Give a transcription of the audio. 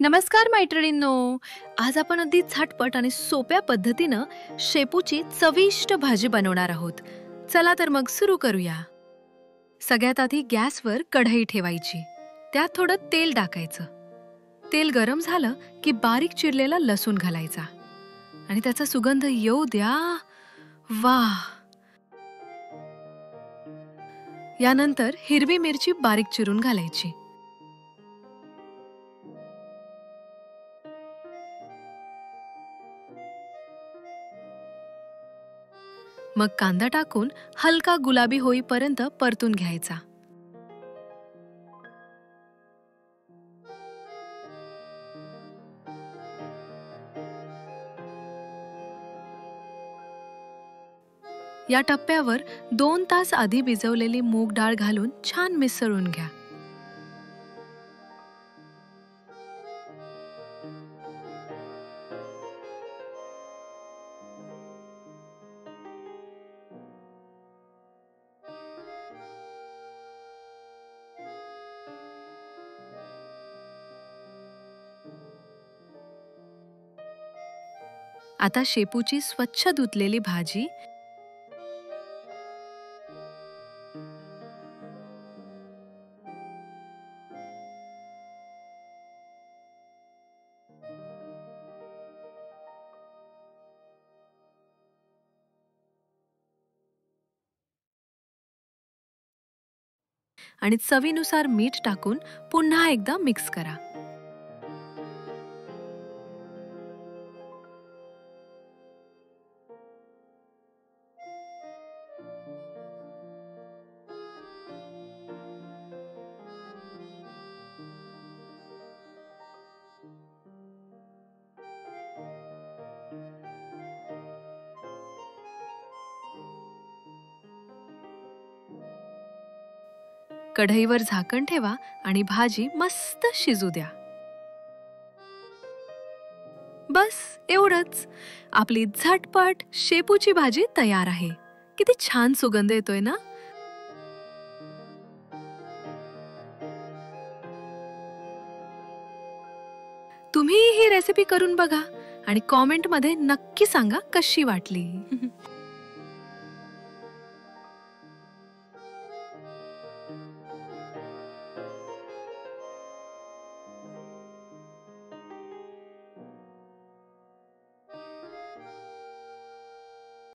नमस्कार मैत्रिणींनो. आज आपण अगदी झटपट आणि सोप्या पद्धतीनं शेपूची चविष्ट भाजी बनवणार आहोत. चला तर मग सुरू करूया. सगळ्यात आधी गॅसवर कढई ठेवायची. त्यात थोडं तेल टाकायचं. तेल गरम झालं की बारीक चिरलेला लसूण घालायचा आणि त्याचा सुगंध येऊ द्या. वाह! यानंतर हिरवी मिरची बारीक चिरून घालायची. मग कांदा टाकून हलका गुलाबी होईपर्यंत परतून घ्यायचा. या टप्प्यावर 2 तास आधी भिजवलेली मूग डाळ घालून छान मिसळून घ्या. आता शेपूची स्वच्छ धुतलेली भाजी आणि चवीनुसार मीठ टाकून पुन्हा एकदा मिक्स करा. कढईवर झाकण ठेवा आणि भाजी मस्त शिजू द्या. बस एवढंच. आपली झटपट शेपूची भाजी तयार आहे. किती छान सुगंध येतोय ना? तुम्ही ही रेसिपी करून बघा आणि कॉमेंटमध्ये नक्की सांगा कशी वाटली.